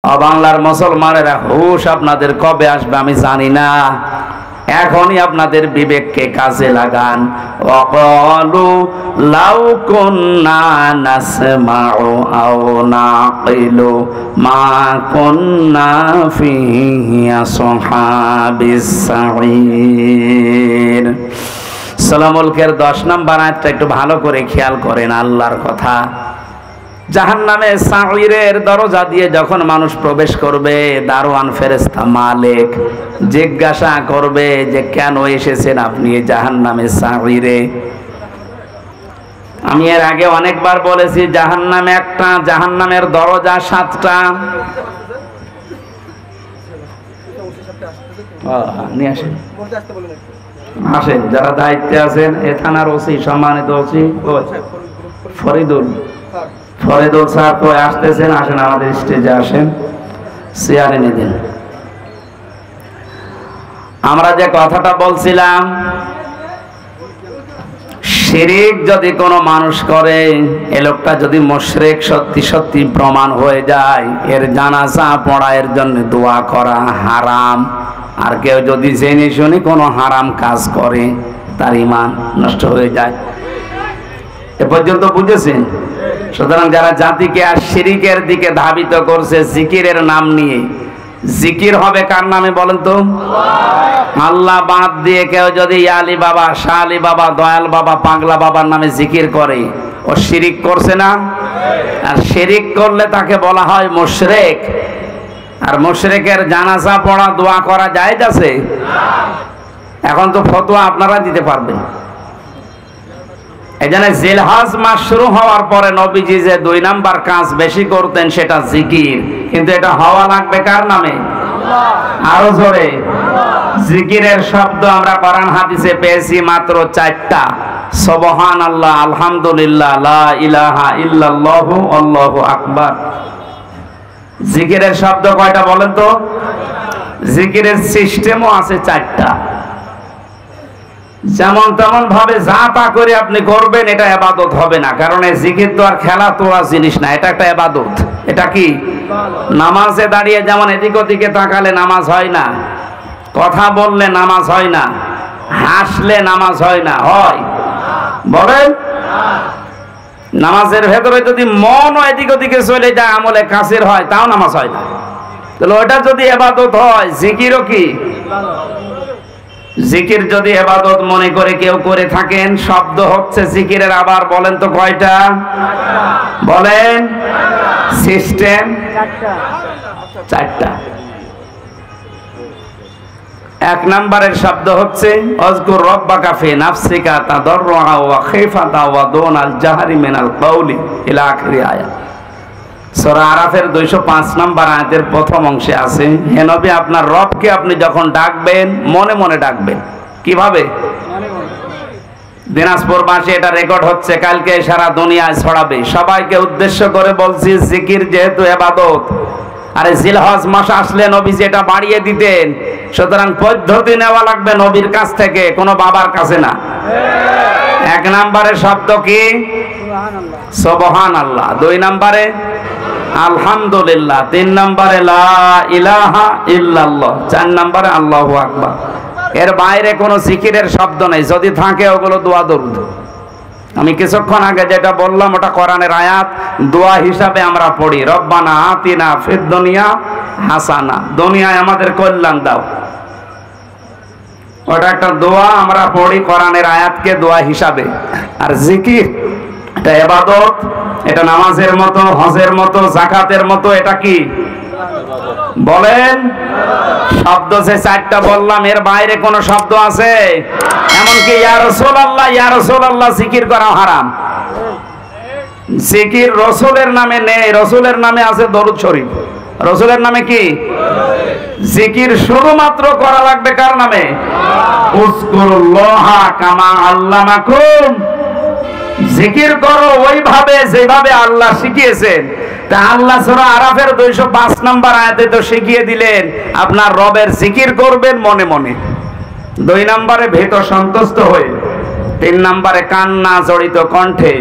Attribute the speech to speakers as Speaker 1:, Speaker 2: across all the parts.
Speaker 1: বাংলার মুসলমানেরা, হুশ আপনাদের কবে আসবে আমি জানি না, এখনই আপনাদের বিবেককে কাজে লাগান। ওয়াকালু লাউ কুন্না নাসমাউ আও নাকিলু মা কুন্না ফি আসহাবিস সাঈর। সূরা মুলকের 10 নম্বর আয়াতটা একটু ভালো করে খেয়াল করেন, আল্লাহর কথা। জাহান্নামে সাঈরের দরজা দিয়ে যখন মানুষ প্রবেশ করবে, দারোয়ান ফেরেশতা মালিক জিজ্ঞাসা করবে যে কেন এসেছেন আপনি জাহান্নামে সাঈরে। আমি এর আগে অনেকবার বলেছি, জাহান্নামে একটা, জাহান্নামের দরজা 7টা। নিয়ে আসেন, আসেন যারা দায়িত্বে আছেন। এ থানার ওসি, সম্মানিত ওসি ফরিদুল স্যার তো আসতেছেন, আসেন আমাদের স্টেজে আসেন, চেয়ারে নিয়ে দিন। আমরা যে কথাটা বলছিলাম, শিরিক যদি কোনো মানুষ করে, এ লোকটা যদি মুশরিক সত্যি সত্যি প্রমাণ হয়ে যায়, এর জানাজা পড়া, এর জন্য দোয়া করা হারাম। আর কেউ যদি জেনে শুনে কোনো হারাম কাজ করে, তার ঈমান নষ্ট হয়ে যায়। এ পর্যন্ত বুঝেছেন? সুতরাং যারা জাতিকে আর শিরিকের দিকে ধাবিত করছে জিকিরের নাম নিয়ে, জিকির হবে কার নামে বলেন তো? আল্লাহ বাদ দিয়ে কেউ যদি আলী বাবা, শাহ আলী বাবা, দয়াল বাবা, পাগলা বাবার নামে জিকির করে, ও শিরিক করছে না? আর শিরিক করলে তাকে বলা হয় মুশরিক। আর মুশরিকের জানাজা পড়া, দোয়া করা জায়েজ আছে? এখন তো ফতোয়া আপনারা দিতে পারবেন। এই জন্য জিলহজ মাস শুরু হওয়ার পরে নবীজি যে 2 নাম্বার কাজ বেশি করতেন সেটা জিকির, কিন্তু এটা হওয়া লাগবে কার নামে? আরো জোরে। জিকিরের শব্দ আমরা কোরআন হাদিসে পেয়েছি মাত্র 4টা, সুবহানাল্লাহ, আলহামদুলিল্লাহ, লা ইলাহা ইল্লাল্লাহু, আল্লাহু আকবার। জিকিরের শব্দ কয়টা বলেন তো? জিকিরের সিস্টেমও আছে 4টা। যেমন তেমন ভাবে যা তা করে আপনি করবেন, এটা ইবাদত হবে না। কারণ এই জিকির তো আর খেলা তোলা জিনিস না, এটা একটা ইবাদত। এটা কি? নামাজে দাঁড়িয়ে যেমন এদিক ওদিকে তাকালে নামাজ হয় না, কথা বললে নামাজ হয় না, হাসলে নামাজ হয় না, হয়? বলেন। নামাজের ভেতরে যদি মনও এদিক ওদিকে চলে যায়, আমলে কাসির হয়, তাও নামাজ হয় না। তাহলে ওটা যদি ইবাদত হয়, জিকিরও কি? জিকির যদি ইবাদত মনে করে কেউ করে থাকেন, শব্দ হচ্ছে জিকিরের। আবার বলেন তো কয়টা? বলেন। সিস্টেম 4টা। 1 নম্বরের শব্দ হচ্ছে আযকুর রাব্বাকা ফি নাফসিকা তাদাররুআ ওয়া খিফাতা ওয়া দুনাল জাহরি মিনাল কাওলি ইলা আখিরি আয়াত। সূরা আরাফের 205 নম্বর আয়াতের প্রথম অংশে আছে, হে নবী আপনার রবকে আপনি যখন ডাকবেন মনে মনে ডাকবেন। কিভাবে? দিনাজপুরবাসী এটা রেকর্ড হচ্ছে, কালকে সারা দুনিয়ায় ছড়াবে। সবাইকে উদ্দেশ্য করে বলছি, জিকির যেহেতু ইবাদত, আরে জিলহজ মাস আসলে নবীজি এটা বাড়িয়ে দিতেন। সুতরাং পদ্ধতি নেওয়া লাগবে নবীর কাছ থেকে, কোনো বাবার কাছে না। 1 নম্বরের শব্দ কি? সুবহানাল্লাহ। 2 নম্বরে আলহামদুলিল্লাহ। 3 নম্বরে লা ইলাহা ইল্লাল্লাহ। 4 নম্বরে আল্লাহু আকবার। এর বাইরে কোনো জিকিরের শব্দ নেই, যদি থাকে ওগুলো দোয়া দরুদ। আমি কিছুক্ষণ আগে যেটা বললাম ওটা কোরআনের আয়াত, দোয়া হিসাবে আমরা পড়ি, রব্বানা আতিনা ফিদ দুনিয়া হাসানা, দুনিয়ায় আমাদের কল্যাণ দাও। ওটা একটা দোয়া, আমরা পড়ি কোরআনের আয়াতকে দোয়া হিসাবে। আর জিকির এটা ইবাদত, এটা নামাজের মতো, হজের মতো, যাকাতের মতো। এটা কি বলেন? শব্দ যে 4টা বললাম, এর বাইরে কোন শব্দ আছে? এমনকি ইয়া রাসূলুল্লাহ, ইয়া রাসূলুল্লাহ জিকির করা হারাম। জিকির রাসূলের নামে নেই, রাসূলের নামে আছে দরুদ শরীফ। রাসূলের নামে কি জিকির? শুধুমাত্র করা লাগবে কার নামে? উযকুরুল্লাহা কামা আল্লামাকুম, জিকির করো ওইভাবে যেভাবে আল্লাহ শিখিয়েছেন। তা আল্লাহ সূরা আরাফের 205 নম্বর আয়াতে তো শিখিয়ে দিলেন আপনার রবের জিকির করবেন মনে মনে। 2 নম্বরে ভেতর সন্তুষ্ট হয়ে, 3 নম্বরে কান্না জড়িত কণ্ঠে,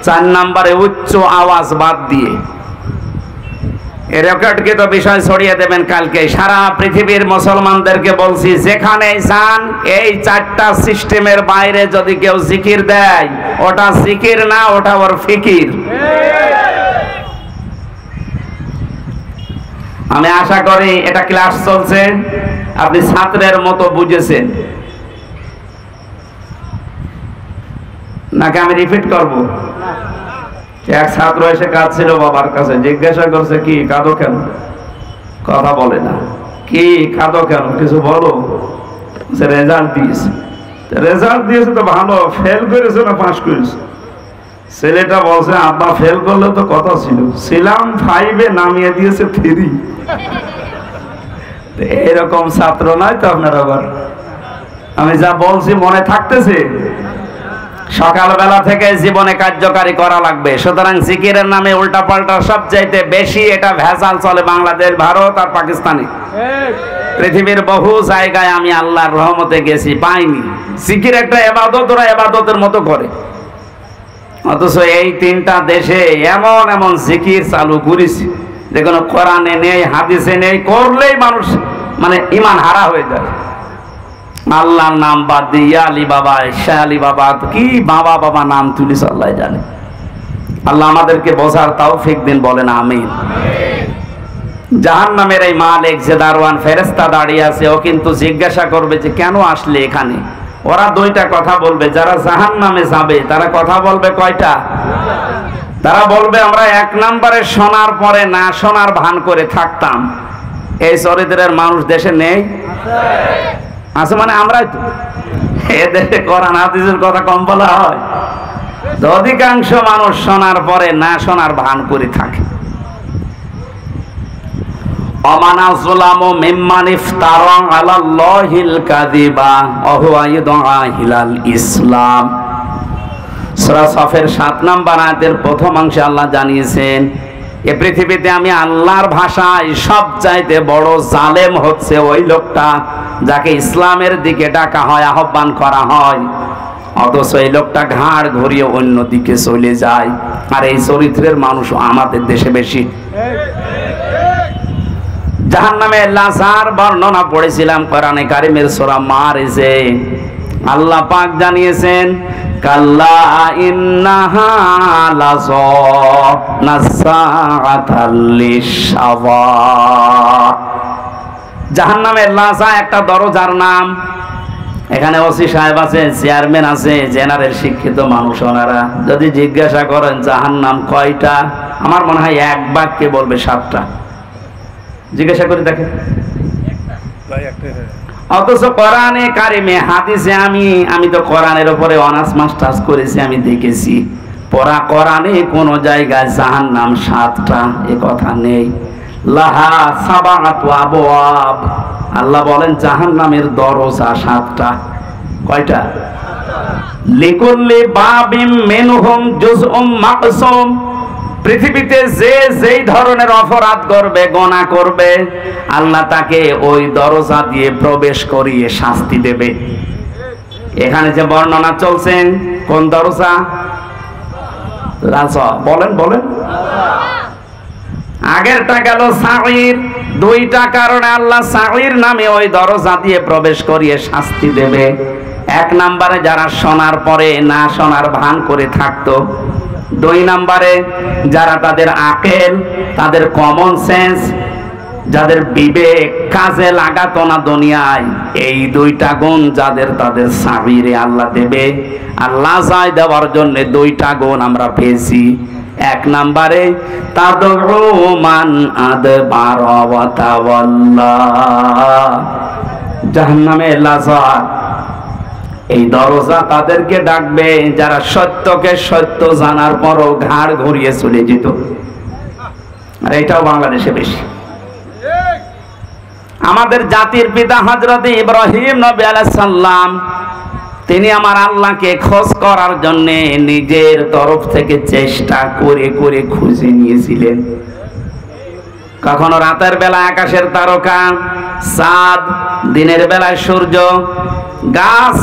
Speaker 1: 4 নম্বরে উচ্চ আওয়াজ বাদ দিয়ে। এই রেকর্ডকে তো বিষয় ছড়িয়ে দেবেন কালকে। সারা পৃথিবীর মুসলমানদেরকে বলছি, যেখানে যান এই 4টা সিস্টেমের বাইরে যদি কেউ জিকির দেয়, ওটা জিকির না, ওটা ওর ফিকির। আমি আশা করি এটা ক্লাস চলছে, আপনি ছাত্রের মতো বুঝেছেন, নাকি আমি রিপিট করব? এক ছাত্র এসে কাঁদছিল বাবার কাছে, জিজ্ঞাসা করছে, কি কাঁদো কেন? কথা বলে না। কি কাঁদো কেন, কিছু বলো। রেজাল্ট দিয়েছে। রেজাল্ট দিয়েছে তো ভালো, ফেল করেছে না পাস করেছে? ছেলেটা বলছে, আব্বা ফেল করলে তো কথা ছিল, ছিলাম 5-এ, নামিয়ে দিয়েছে 3। এরকম ছাত্র নয় তো আপনার? আবার আমি যা বলছি মনে থাকতেছে? সকালবেলা থেকে জীবনে কার্যকারী করা লাগবে। সুতরাং জিকিরের নামে উল্টাপাল্টা সবচাইতে বেশি এটা ভেজাল চলে বাংলাদেশ, ভারত আর পাকিস্তানে। পৃথিবীর বহু জায়গায় আমি আল্লাহর রহমতে গেছি, পাইনি। জিকির একটা ইবাদত, ওরা ইবাদতের মতো করে। অথচ এই 3টা দেশে এমন এমন জিকির চালু করেছে যে কোনো কোরআনে নেই, হাদিসে নেই, করলেই মানুষ মানে ঈমান হারা হয়ে যায়। আল্লাহর নাম বাদ দিয়ে আলী বাবা, শাহ আলী বাবা, কি বাবা বাবা নাম তুলিস আল্লাহ জানে। আল্লাহ আমাদেরকে বোঝার তৌফিক দিন, বলেন আমিন। জাহান্নামের এই মালিক যে দারওয়ান ফেরেশতা দাঁড়িয়ে আছে, ও কিন্তু জিজ্ঞাসা করবে যে কেন আসলে এখানে। ওরা 2টা কথা বলবে। যারা জাহান্নামে যাবে তারা কথা বলবে কয়টা? তারা বলবে, আমরা 1 নম্বরে শোনার পরে না শোনার ভান করে থাকতাম। এই চরিত্রের মানুষ দেশে নেই? আছে মানে আমরাই তো। এদেশে কোরআন হাদিসের কথা কম বলা হয়? অধিকাংশ মানুষ শোনার পরে না শোনার ভান করে থাকে। অমানা যুলামু মিম্মান ইফতারা আলাল্লাহিল কাযিবা ওয়া হুয়া ইদআ ইলাল ইসলাম। সূরা সফের 7 নম্বর আয়াতের প্রথম অংশে আল্লাহ জানিয়েছেন, এ পৃথিবীতে আমি আল্লাহর ভাষায় সবচাইতে বড় জালেম হচ্ছে ওই লোকটা যাকে ইসলামের দিকে ডাকা হয়, আহ্বান করা হয়, অথচ এই লোকটা ঘাড় ঘুরিয়ে অন্য দিকে চলে যায়। আর এই চরিত্রের মানুষ আমাদের দেশে বেশি। জাহান্নামে লাজার বর্ণনা পড়েছিলাম কোরআনে কারিমের সূরা মারিজে। আল্লাহ পাক জানিয়েছেন, কাল্লা ইন্নাহা লাযা নাসাআতাল লিশাওয়া। জাহান্নামের লাজা একটা দরজার নাম। এখানে ওসি সাহেব আছে, চেয়ারম্যান আছে, জেনারেল শিক্ষিত মানুষ। ওনারা যদি জিজ্ঞাসা করেন জাহান্নাম কয়টা, আমার মনে হয় 1 বাক্যে বলবে 7টা। জিজ্ঞাসা করে দেখেন। অথচ কোরআনে কারিমে, হাদিসে, আমি তো কোরআনের উপরে অনার্স মাস্টার্স করেছি, আমি দেখেছি পড়া কোরআনে কোন জায়গায় জাহান্নাম 7টা এ কথা নেই। লাহা সাবাআতু আবওয়াব। আল্লাহ বলেন জাহান্নামের দরজা 7টা। কয়টা? লিকুল্লি বাবিম মিনহুম জুজউম মাকসুম। পৃথিবীতে যে যেই ধরনের অপরাধ করবে, গুনাহ করবে, আল্লাহ তাকে ওই দরজা দিয়ে প্রবেশ করিয়ে শাস্তি দেবে। এখানে যে বর্ণনা চলছে, কোন দরজা? লাজা। বলেন বলেন। আগেরটা গেল সাঈর। 2টা কারণে আল্লাহ সাঈর নামে ওই দরজা দিয়ে প্রবেশ করিয়ে শাস্তি দেবে। 1 নম্বরে যারা শোনার পরে না শোনার ভান করে থাকতো। 2 নম্বরে যারা তাদের আকল, তাদের কমন সেন্স, যাদের বিবেক কাজে লাগাতো না দুনিয়ায়, এই 2টা গুণ যাদের, তাদের সাঈরে আল্লাহ দেবে। আল্লাহ যায় দেওয়ার জন্য 2টা গুণ আমরা পেয়েছি। 1 নম্বরে তাদউ মান আদবারা ওয়া তাওয়াল্লা। জাহান্নামে লাজা, এই দরজা তাদেরকে ডাকবে যারা সত্যকে সত্য জানার পরও ঘাড় ঘুরিয়ে চলে যেত। আর এটাও বাংলাদেশে বেশি। আমাদের জাতির পিতা হযরত ইব্রাহিম নবী আলাইহিস সালাম, তিনি আমার আল্লাহকে খোঁজ করার জন্য নিজের তরফ থেকে চেষ্টা করে করে খুঁজে নিয়েছিলেন। কখনো রাতের বেলা আকাশের তারকা, চাঁদ, দিনের বেলায় সূর্য, গাছ,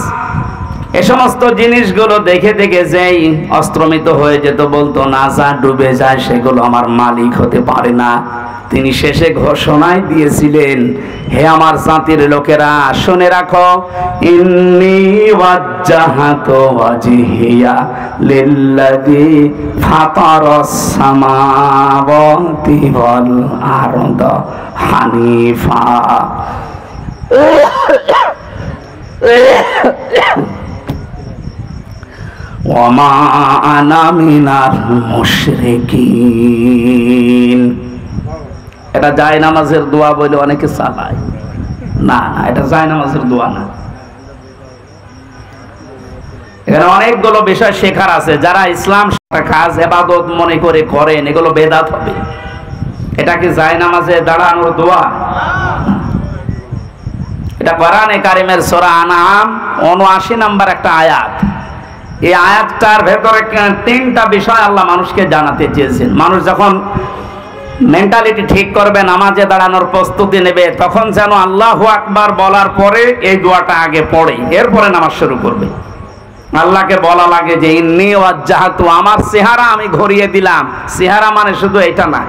Speaker 1: এ সমস্ত জিনিসগুলো দেখে দেখে যেই অস্ত্রমিত হয়ে যেত, বলতো না যা ডুবে যায় সেগুলো আমার মালিক হতে পারে না। তিনি শেষে ঘোষণায় দিয়েছিলেন, হে আমার জাতির লোকেরা শুনে রাখো, ইন্নী ওয়াজ্জাহাতু ওয়াজহিয়া লিল্লাযী ফাতারাস সামাওয়াতি ওয়াল আরদা হানিফা। ওয়ামা আনা মিনাল মুশরিকিন। এটা যায় নামাজের দোয়া বলে অনেকে চালায়, না না, এটা যায় নামাজের দোয়া না। এখানে অনেকগুলো বিষয় শেখার আছে। যারা ইসলাম কাজ ইবাদত মনে করে করেন, এগুলো বেদাত হবে। এটা কি যায় নামাজে দাঁড়ানোর দোয়া? এটা কোরআনে কারিমের সূরা আনআম ৭৯ নাম্বার একটা আয়াত। এই আয়াতটার ভেতরে তিনটা বিষয় আল্লাহ মানুষকে জানাতে চেয়েছেন। মানুষ যখন মেন্টালিটি ঠিক করবে, নামাজে দাঁড়ানোর প্রস্তুতি নেবে, তখন যেন আল্লাহু আকবার বলার পরে এই দোয়াটা আগে পড়ে, এরপরে নামাজ শুরু করবে। আল্লাহকে বলা লাগে যে ইন্নী ওয়াজ্জাহাতু, আমার চেহারা আমি ঘুরিয়ে দিলাম। চেহারা মানে শুধু এটা না,